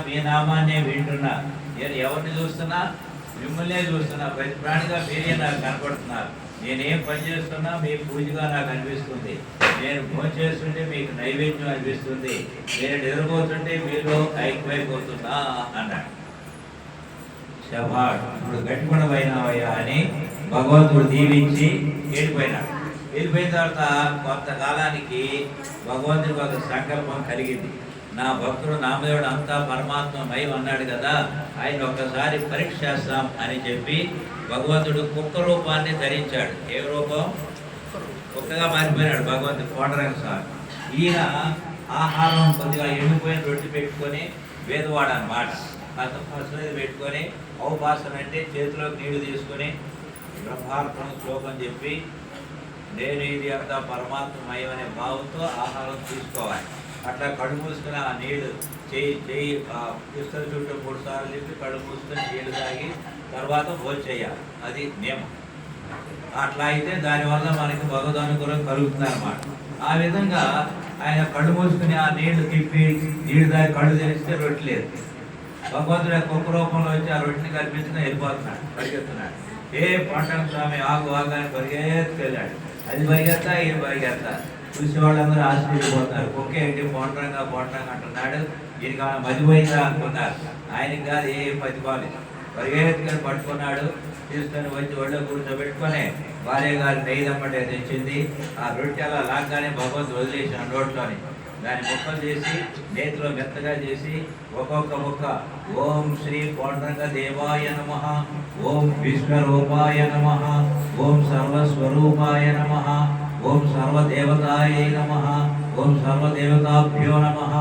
మీ నామాన్నే వింటున్నా. నేను ఎవరిని చూస్తున్నా? మిమ్మల్నే చూస్తున్నా. ప్రతి ప్రాణిగా మీరే నాకు కనపడుతున్నారు. నేనేం పని చేస్తున్నా మీ పూజగా నాకు అనిపిస్తుంది. నేను భోజనం చేస్తుంటే మీకు నైవేద్యం అనిపిస్తుంది. నేను నిద్రపోతుంటే మీలో ఐక్యమైపోతున్నా అన్నాడు. శభాష్, ఇప్పుడు గట్టిపడమైనవయ్యా అని భగవంతుడు దీవించి వెళ్ళిపోయినాడు. వెళ్ళిపోయిన తర్వాత కొంతకాలానికి భగవంతుడికి ఒక సంకల్పం కలిగింది. నా భక్తుడు నామదేవుడు అంతా పరమాత్మమై అన్నాడు కదా, ఆయన ఒక్కసారి పరీక్ష చేస్తాం అని చెప్పి భగవంతుడు కుక్క రూపాన్ని ధరించాడు. ఏ రూపం? కుక్కగా మారిపోయినాడు భగవంతుడు కోటరంగ స్వామి. ఈయన ఆహారం కొద్దిగా ఎండిపోయిన రొట్టె పెట్టుకొని వేదవాడు అన్నమాట. పసుపు పెట్టుకొని ఔపాసన అంటే చేతిలోకి నీళ్లు తీసుకొని బ్రహ్మార్పణ శ్లోకం చెప్పి నేను ఇది అంతా పరమాత్మమయం అనే భావంతో ఆహారం తీసుకోవాలి. అట్లా కళ్ళు మూసుకుని ఆ నీళ్లు చేయి పిస్తల చుట్టూ 3 సార్లు చెప్పి కళ్ళు మూసుకొని నీళ్లు తాగి తర్వాత భోజనం చేయాలి. అది నియమం. అట్లా అయితే దానివల్ల మనకి భగవద్ అనుగ్రహం కలుగుతుంది అన్నమాట. ఆ విధంగా ఆయన కళ్ళు మూసుకుని ఆ నీళ్లు తిప్పి నీళ్లు తాగి కళ్ళు తెరిస్తే రొట్టె లేదు. భగవంతుడు కుక్క రూపంలో వచ్చి ఆ రొట్టెని కల్పించుకుని వెళ్ళిపోతున్నాడు, పరిగెత్తున్నాడు. ఏ పంటను స్వామి ఆగు ఆగానే పరిగెత్తుకెళ్ళాడు. అది పరిగెత్తా ఈయన పరిగెత్తా. చూసి వాళ్ళందరూ ఆశ్చర్యపోతారు. కుక్క ఏంటి పోంటరంగా అంటున్నాడు, ఈయనకి మతిపోయిందా అనుకున్నారు. ఆయనకి కాదు, ఏ మతిపోవాలి. పరిగెత్తుకొని పట్టుకున్నాడు. తీసుకొని వచ్చి ఒళ్ళో కూర్చోబెట్టుకొని భార్య గారి నెయ్యమ్మటే తెచ్చింది. ఆ రొట్టె అలా లాగ్గానే భగవంతుడు వదిలేసిన నోట్లోని దాన్ని ముక్కలు చేసి నేతిలో మెత్తగా చేసి ఒక్కొక్క ముక్క ఓం శ్రీ పాండురంగ దేవాయ నమః, ఓం విశ్వరూపాయ నమః, ఓం సర్వస్వరూపాయ నమః, ఓం సర్వదేవతాయ నమః, ఓం సర్వదేవతాభ్యో నమః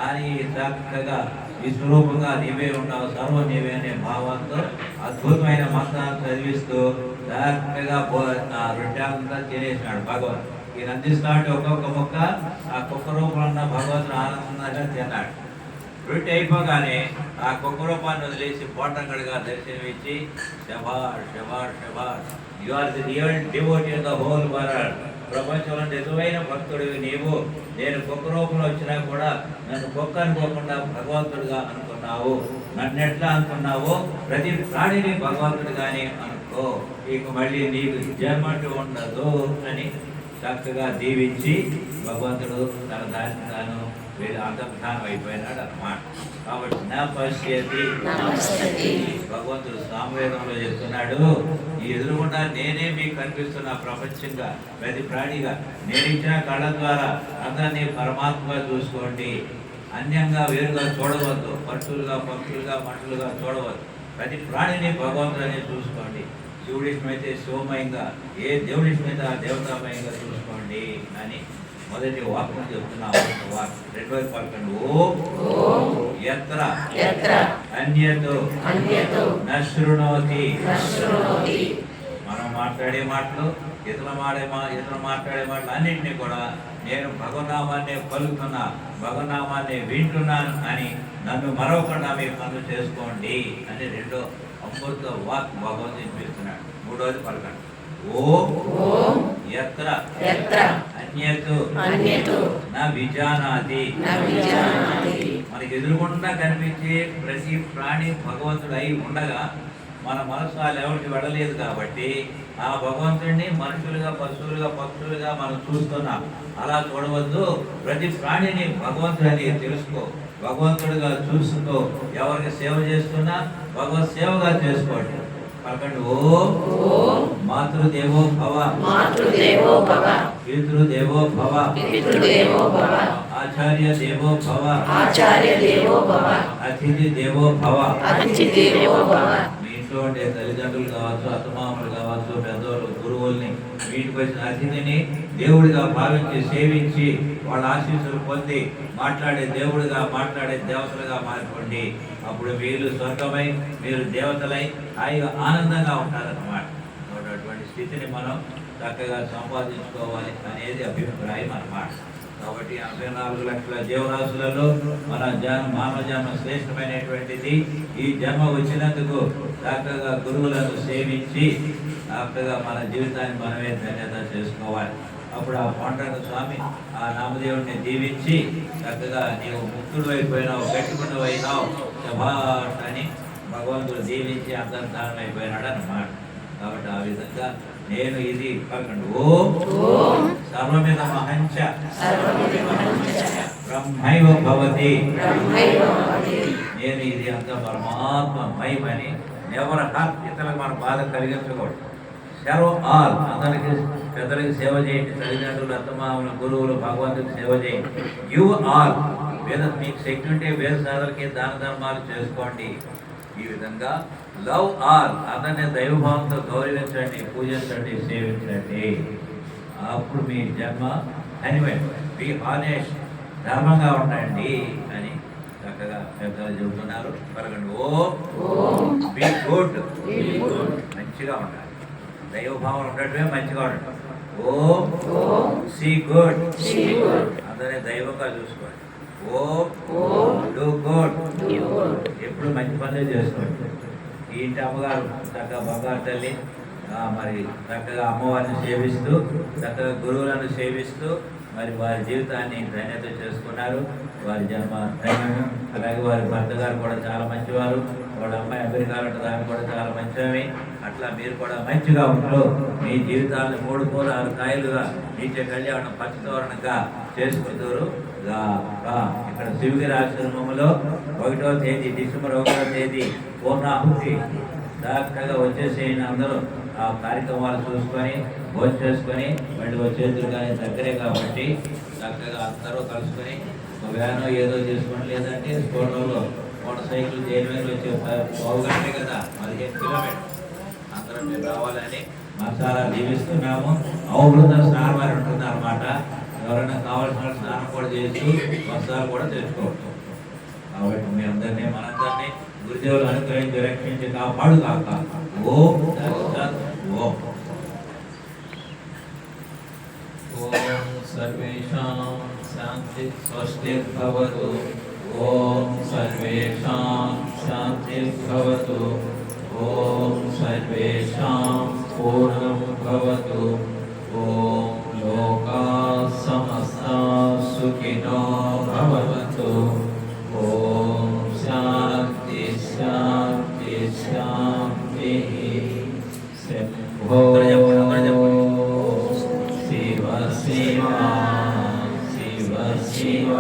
అని చక్కగా విశ్వరూపంగా నీవే ఉన్నావు, సర్వ నీవే అనే భావంతో అద్భుతమైన మంత్రాన్ని చదివిస్తూ చక్కగా రొట్టెలంతా తినేసినాడు భగవంతుడు. ఈయన అందిస్తాడు ఒక్కొక్క మొక్క. ఆ కుక్క రూపంలో ఉన్న భగవంతుడు ఆనందంగా తిన్నాడు. రొట్టె అయిపోగానే ఆ కుక్క రూపాన్ని వదిలేసి పోటంగడిగా దర్శనమిచ్చి శభాష్ శభాష్ శభాష్, you are the real devotee of the whole world. ప్రపంచంలో నిజమైన భక్తుడివి నీవు. నేను కుక్క రూపంలో వచ్చినా కూడా నన్ను కుక్క అనుకోకుండా భగవంతుడిగా అనుకున్నావు. నన్ను ఎట్లా అనుకున్నావు? ప్రతి ప్రాణిని భగవంతుడిగానే అనుకో, ఇక మళ్ళీ నీకు జన్మంటూ ఉండదు అని చక్కగా దీవించి భగవంతుడు తన దాన్ని తాను వీళ్ళు అంతర్ధానం అయిపోయినాడు అన్నమాట. కాబట్టి నా పశ్యతి, భగవంతుడు సామవేదంలో చెప్తున్నాడు, ఈ ఎదురుగుండా నేనే మీకు కనిపిస్తున్నా ప్రపంచంగా, ప్రతి ప్రాణిగా. నేను ఇచ్చిన కళ్ళ ద్వారా అందరినీ పరమాత్మగా చూసుకోండి. అన్యంగా వేరుగా చూడవద్దు. పక్షులుగా పక్షులుగా మనుషులుగా చూడవద్దు. ప్రతి ప్రాణిని భగవంతుడనే చూసుకోండి. శివుడి ఇష్టమైతే శివమయంగా, ఏ దేవుడి ఇష్టమైతే ఆ దేవతామయంగా చూసుకోండి అని మొదటి వాక్యం చెప్తున్నాము. రెండవది పలకండి. ఓం యత్ర అన్యతో నశృణోతి. మనం మాట్లాడే మాటలు, ఇతరులు మాట్లాడే మాటలు అన్నింటినీ కూడా నేను భగవన్నామాన్ని పలుకుతున్నా, భగవన్నామాన్ని వింటున్నాను అని నన్ను మరొకకుండా మీరు పనులు చేసుకోండి అని రెండో అమృత వాక్ భగవంతుడు వినిపిస్తున్నాడు. మూడవది పలకండి. ఓం యత్ర అన్యతు నా విజానాతి. మనకి ఎదురుకుండా కనిపించే ప్రతి ప్రాణి భగవంతుడు అయి ఉండగా మన మనసు ఆ లెవెల్కి వెళ్ళలేదు కాబట్టి ఆ భగవంతుడిని మనుషులుగా పశువులుగా పక్షులుగా మనం చూస్తున్నాం. అలా చూడవద్దు. ప్రతి ప్రాణిని భగవంతుడని తెలుసుకో, భగవంతుడిగా చూసుకో. ఎవరికి సేవ చేస్తున్నా భగవత్ సేవగా చేసుకోండి. పలకండి. ఓం మాతృదేవో భవ, పితృదేవో భవ, ఆచార్య దేవో భవ, అతిథి దేవో భవ. మీ ఇంట్లో ఉండే తల్లిదండ్రులు కావచ్చు, అత్తమామలు కావచ్చు, పెద్దవాళ్ళు, గురువుల్ని, వీటికి వచ్చిన అతిథిని దేవుడిగా భావించి సేవించి వాళ్ళ ఆశీస్సులు పొంది మాట్లాడే దేవుడిగా, మాట్లాడే దేవతలుగా మారిపోండి. అప్పుడు మీరు స్వర్గమై, మీరు దేవతలై హాయిగా ఆనందంగా ఉంటారన్నమాట. అటువంటి స్థితిని మనం చక్కగా సంపాదించుకోవాలి అనేది అభిప్రాయం అన్నమాట. కాబట్టి 84 లక్షల జీవరాశులలో మన మానవ జన్మ శ్రేష్టమైనటువంటిది. ఈ జన్మ వచ్చినందుకు చక్కగా గురువులను సేవించి చక్కగా మన జీవితాన్ని మనమే ధన్యత చేసుకోవాలి. అప్పుడు ఆ పాండురంగ స్వామి ఆ నామదేవుడిని దీవించి చక్కగా నీవు ముక్తుడు అయిపోయినావు, పెట్టుకుని అయినావు శభాష్ అని భగవంతుడు దీవించి అంతర్ధానం అయిపోయినాడు అన్నమాట. కాబట్టి ఆ విధంగా నేను ఇది పలకండి ఓం సర్వమిద మహంచ బ్రహ్మైవ భవతి. నేను ఇది అంత పరమాత్మ మహిమని ఎవరి హార్ట్ ఇతరులకు మన బాధ కలిగించకూడదు. సర్వ ఆల్ అందరికి పెద్దలకి సేవ చేయండి, తల్లిదండ్రులు అత్తమామలు గురువులు భగవంతుడికి సేవ చేయండి. యు ఆల్ వేద మీకు శక్తి ఉంటే వేద సాధనకి దాన ధర్మాలు చేసుకోండి. ఈ విధంగా లవ్ ఆల్ అందరినీ దైవభావంతో గౌరవించండి, పూజించండి, సేవించండి. అప్పుడు మీ జన్మ అనివే బి హానెస్ట్ ధర్మంగా ఉండండి అని చక్కగా పెద్దలు చెబుతున్నారు. పలకండి ఓం బి గుడ్, మంచిగా ఉండాలి, దైవభావం ఉండటమే మంచిగా ఉండటం. ఓం సి గుడ్, అందరినీ దైవంగా చూసుకోండి. ఓం డూ గుడ్, ఎప్పుడు మంచి పనులే చేసుకోండి. ఈ ఇంటి అమ్మగారు చక్కగా బంగారు తల్లి మరి చక్కగా అమ్మవారిని సేవిస్తూ చక్కగా గురువులను సేవిస్తూ మరి వారి జీవితాన్ని ధన్యత చేసుకున్నారు. వారి జన్మ ధన్యము. అలాగే వారి భర్త గారు కూడా చాలా మంచివారు, వాళ్ళ అమ్మాయి అమెరికాలో దాన్ని కూడా చాలా మంచివి. అట్లా మీరు కూడా మంచిగా ఉంటూ మీ జీవితాలను 3 పూల 6 కాయలుగా నిత్య కళ్యాణం పచ్చతోరణంగా చేసుకుంటారు. ఇక్కడ శివగిరి ఆశ్రమంలో 1వ తేదీ డిసెంబర్ 1వ తేదీ పూర్ణాహుతి చక్కగా వచ్చేసేయండి. అందరూ ఆ కార్యక్రమాలు చూసుకొని భోజనం చేసుకొని మళ్ళీ వచ్చేది కానీ దగ్గరే కాబట్టి చక్కగా అందరూ కలుసుకొని వ్యానో ఏదో చేసుకోండి, లేదంటే స్కూటర్లో మోటార్ సైకిల్ దేని వచ్చే 1/2 గంటే కదా 15 కిలోమీటర్ అందరం మీరు రావాలని మసాలా దీవిస్తున్నాము. అవబృత స్నానం అని ఉంటుంది అన్నమాట. ఎవరైనా కావాల్సిన స్నానం కూడా చేసి వస్త్రాలు కూడా తెచ్చుకోవచ్చు. కాబట్టి మీ అందరినీ మనందరినీ గురుదేవులు అనుగ్రహించి రక్షించి కాపాడు కాక. ఓం ఓం ఓం సర్వేషాం శాంతి స్వస్తిర్భవతు. ఓం సర్వేషాం శాంతిర్భవతు. ఓం సర్వేషాం పూర్ణం భవతు. ఓం లోకా సమస్తా సుఖినో భవంతు. ఓం శాంతి శాంతి శాంతి. శంభో శివ శివ శివ శివ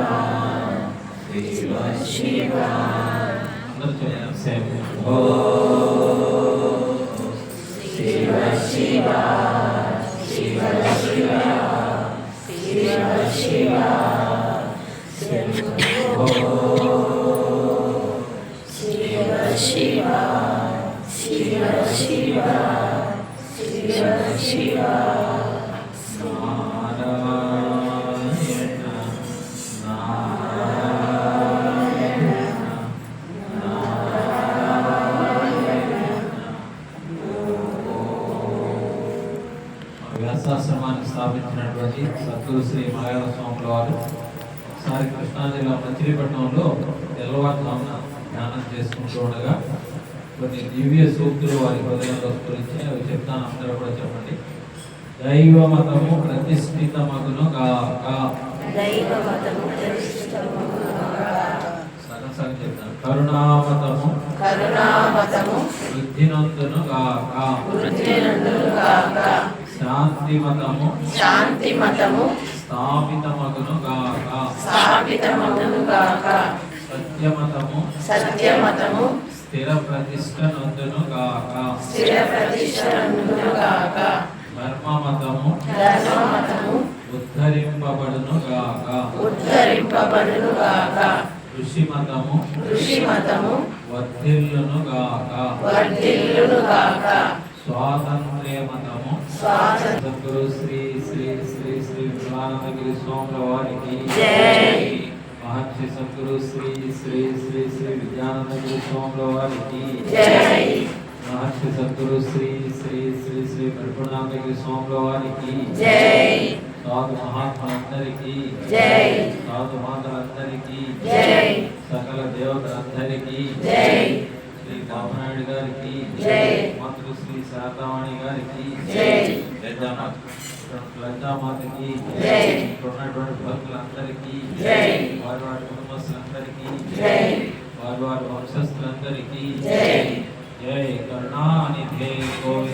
శివ శివ. శంభో శివ శివ శివ శివ శివ శివ. శంభో శివ శివ శివ శివ శివ శివ. నారాయణ నారాయణ వ్యాసాశ్రమాన్ని స్థాపించినటువంటి సద్గురు శ్రీ మలయాళ స్వాముల వారు ఒకసారి కృష్ణా జిల్లా మచిలీపట్నంలో తెల్లవారుజామున ధ్యానం చేసుకుంటూ ఉండగా కొన్ని దివ్య సూక్తులు వారి హృదయంలో గురించి అవి చెప్తాను, అందరూ కూడా చెప్పండి. దైవ మతము ప్రతిష్ఠిత మగును గాక. సగం సగం చెప్తాను. కరుణామతము వృద్ధినందును గాక. శాంతి మతము స్థాపితమగును గాక. సత్యమతము స్థిర ప్రతిష్ఠ నందును గాక. ధర్మమతము ఉద్ధరింపబడును గాక. ఋషిమతము వర్ధిల్లును గాక. స్వాతంత్ర్యమతము సద్గురు శ్రీ శ్రీ శ్రీ శ్రీ విమలానందగిరి స్వాముల వారికి జై. మహర్షి సద్గురు శ్రీ శ్రీ శ్రీ శ్రీ విద్యానందగిరి స్వాముల వారికి జై. మహర్షి సద్గురు శ్రీ శ్రీ శ్రీ శ్రీ పరిపూర్ణానందగిరి స్వాముల వారికి జై. సాధు మహాత్ములందరికీ జై. సాధు మాతలందరికీ జై. సకల దేవతలందరికీ జై. శ్రీ బాబునాయుడు గారికి జై. మంత్రులు శ్రీ శారదామణి గారికి జై. లలితామాతకి ఉన్నటువంటి భక్తులందరికీ వారి వారి కుటుంబస్తులందరికీ వారి వారి వంశస్థులందరికీ జై కరుణానిధే గోవింద